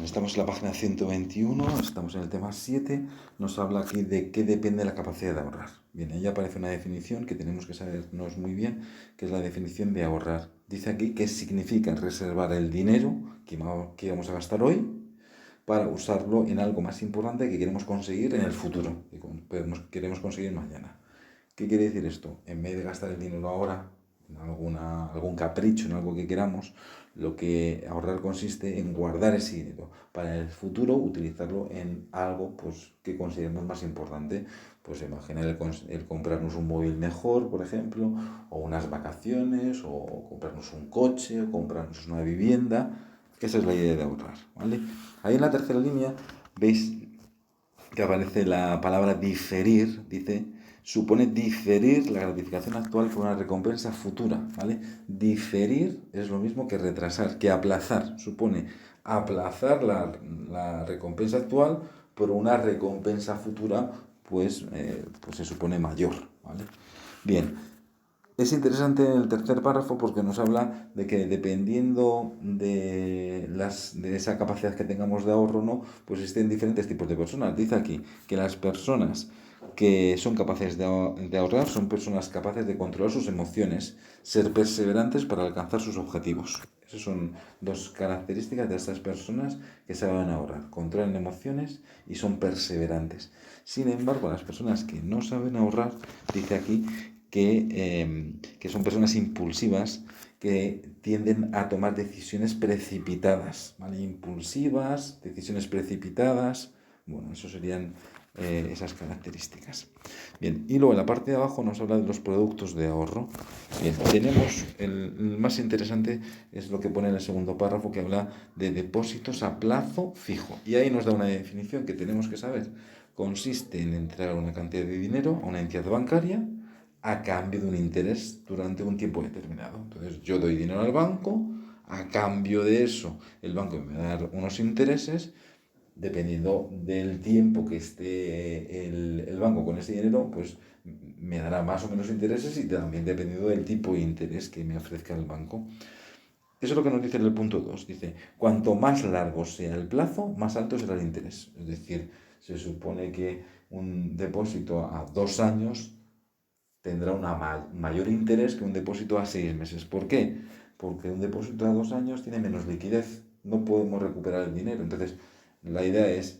estamos en la página 121, estamos en el tema 7, nos habla aquí de qué depende la capacidad de ahorrar. Bien, ahí aparece una definición que tenemos que sabernos muy bien, que es la definición de ahorrar. Dice aquí que significa reservar el dinero que vamos a gastar hoy para usarlo en algo más importante que queremos conseguir en el futuro, que queremos conseguir mañana. ¿Qué quiere decir esto? En vez de gastar el dinero ahora en algún capricho, en algo que queramos, lo que ahorrar consiste en guardar ese dinero para el futuro utilizarlo en algo pues, que consideremos más importante. Pues imaginar el comprarnos un móvil mejor, por ejemplo, o unas vacaciones, o comprarnos un coche, o comprarnos una vivienda. Esa es la idea de ahorrar, ¿vale? Ahí en la tercera línea veis que aparece la palabra diferir, dice, supone diferir la gratificación actual por una recompensa futura, ¿vale? Diferir es lo mismo que retrasar, que aplazar, supone aplazar la recompensa actual por una recompensa futura, pues se supone mayor, ¿vale? Bien, es interesante el tercer párrafo porque nos habla de que dependiendo de esa capacidad que tengamos de ahorro, ¿no? Pues existen diferentes tipos de personas. Dice aquí que las personas que son capaces de ahorrar son personas capaces de controlar sus emociones, ser perseverantes para alcanzar sus objetivos. Esas son dos características de estas personas que saben ahorrar. Controlan emociones y son perseverantes. Sin embargo, las personas que no saben ahorrar, dice aquí, que son personas impulsivas que tienden a tomar decisiones precipitadas, ¿vale? Impulsivas, decisiones precipitadas, bueno, eso serían esas características. Bien, y luego en la parte de abajo nos habla de los productos de ahorro. Bien, tenemos el más interesante es lo que pone en el segundo párrafo, que habla de depósitos a plazo fijo. Y ahí nos da una definición que tenemos que saber. Consiste en entregar una cantidad de dinero a una entidad bancaria a cambio de un interés durante un tiempo determinado. Entonces yo doy dinero al banco, a cambio de eso el banco me va a dar unos intereses, dependiendo del tiempo que esté el banco con ese dinero, pues me dará más o menos intereses y también dependiendo del tipo de interés que me ofrezca el banco. Eso es lo que nos dice en el punto 2. Dice, cuanto más largo sea el plazo, más alto será el interés. Es decir, se supone que un depósito a 2 años tendrá un mayor interés que un depósito a 6 meses. ¿Por qué? Porque un depósito a 2 años tiene menos liquidez, no podemos recuperar el dinero. Entonces, la idea es,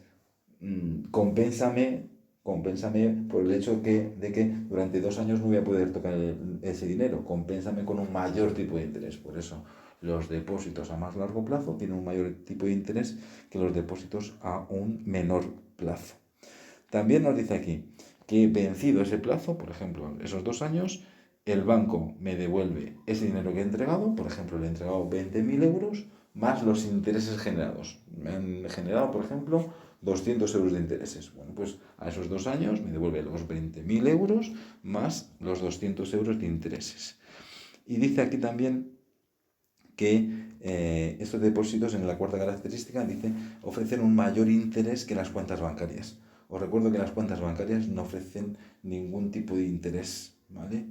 compénsame por el hecho de que durante 2 años no voy a poder tocar ese dinero, compénsame con un mayor tipo de interés. Por eso, los depósitos a más largo plazo tienen un mayor tipo de interés que los depósitos a un menor plazo. También nos dice aquí que vencido ese plazo, por ejemplo, esos 2 años, el banco me devuelve ese dinero que he entregado, por ejemplo, le he entregado 20.000 euros, más los intereses generados. Me han generado, por ejemplo, 200 euros de intereses. Bueno, pues a esos 2 años me devuelve los 20.000 euros más los 200 euros de intereses. Y dice aquí también que estos depósitos, en la cuarta característica, dice, ofrecen un mayor interés que las cuentas bancarias. Os recuerdo que las cuentas bancarias no ofrecen ningún tipo de interés, ¿vale?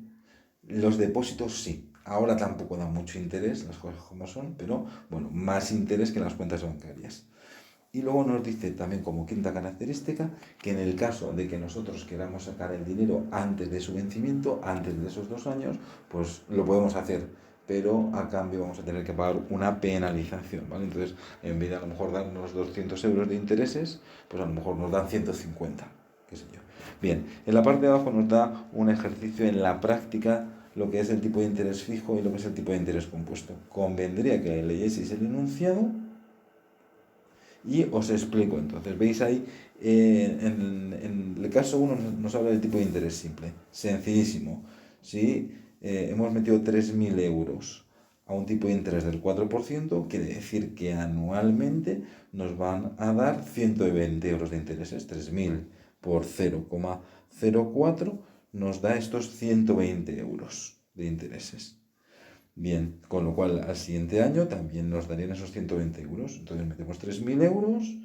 Los depósitos sí. Ahora tampoco dan mucho interés, las cosas como son, pero bueno, más interés que las cuentas bancarias. Y luego nos dice también como quinta característica que en el caso de que nosotros queramos sacar el dinero antes de su vencimiento, antes de esos 2 años, pues lo podemos hacer, pero a cambio vamos a tener que pagar una penalización, ¿vale? Entonces, en vez de a lo mejor darnos 200 euros de intereses, pues a lo mejor nos dan 150, qué sé yo. Bien, en la parte de abajo nos da un ejercicio en la práctica, lo que es el tipo de interés fijo y lo que es el tipo de interés compuesto. Convendría que leyeseis el enunciado y os explico. Entonces, veis ahí, en el caso 1 nos habla del tipo de interés simple, sencillísimo. Si hemos metido 3.000 euros a un tipo de interés del 4%, quiere decir que anualmente nos van a dar 120 euros de intereses. 3.000 por 0,04 nos da estos 120 euros de intereses. Bien, con lo cual al siguiente año también nos darían esos 120 euros. Entonces metemos 3.000 euros.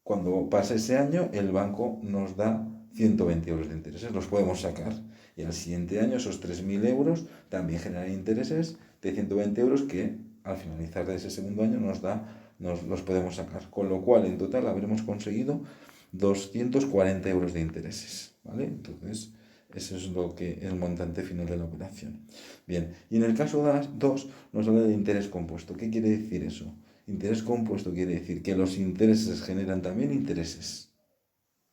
Cuando pase ese año, el banco nos da 120 euros de intereses. Los podemos sacar. Y al siguiente año, esos 3.000 euros también generan intereses de 120 euros que al finalizar de ese segundo año nos da los podemos sacar. Con lo cual, en total, habremos conseguido 240 euros de intereses, ¿vale? Entonces, eso es lo que es el montante final de la operación. Bien, y en el caso 2 nos habla de interés compuesto. ¿Qué quiere decir eso? Interés compuesto quiere decir que los intereses generan también intereses.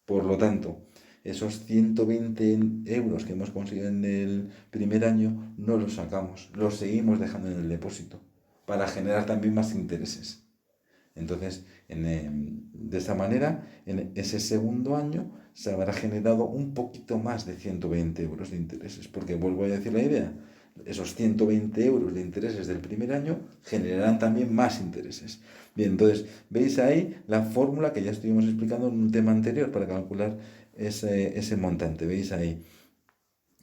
Por lo tanto, esos 120 euros que hemos conseguido en el primer año no los sacamos, los seguimos dejando en el depósito para generar también más intereses. Entonces, de esa manera, en ese segundo año se habrá generado un poquito más de 120 euros de intereses, porque vuelvo a decir la idea, esos 120 euros de intereses del primer año generarán también más intereses. Bien, entonces, veis ahí la fórmula que ya estuvimos explicando en un tema anterior para calcular ese montante. Veis ahí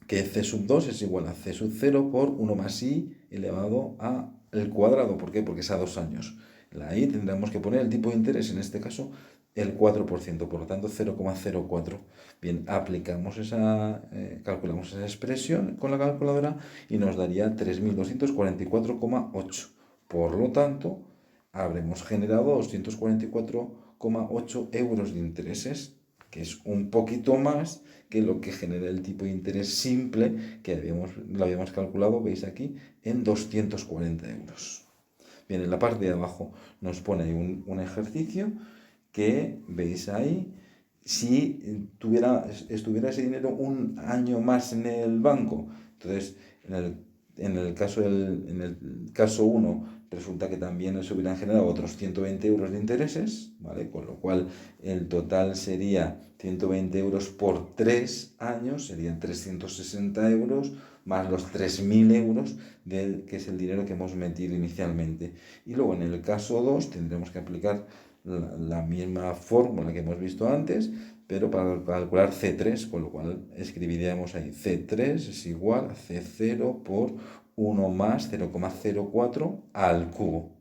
que C sub 2 es igual a C sub 0 por 1 más I elevado a el cuadrado. ¿Por qué? Porque es a 2 años. La I tendremos que poner el tipo de interés, en este caso, el 4%, por lo tanto 0,04. Bien, calculamos esa expresión con la calculadora y nos daría 3.244,8. Por lo tanto, habremos generado 244,8 euros de intereses, que es un poquito más que lo que genera el tipo de interés simple que lo habíamos calculado, veis aquí, en 240 euros. Bien, en la parte de abajo nos pone un ejercicio que veis ahí. Si estuviera ese dinero un año más en el banco, entonces en el caso 1 resulta que también se hubieran generado otros 120 euros de intereses, ¿vale? Con lo cual el total sería 120 euros por 3 años, serían 360 euros más los 3.000 euros que es el dinero que hemos metido inicialmente. Y luego en el caso 2 tendremos que aplicar la misma fórmula que hemos visto antes, pero para calcular C3, con lo cual escribiríamos ahí C3 es igual a C0 por 1 más 0,04 al cubo.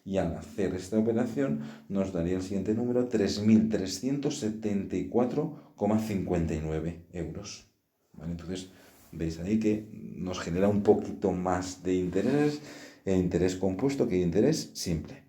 Y al hacer esta operación nos daría el siguiente número, 3.374,59 euros. ¿Vale? Entonces, veis ahí que nos genera un poquito más de interés, interés compuesto que interés simple.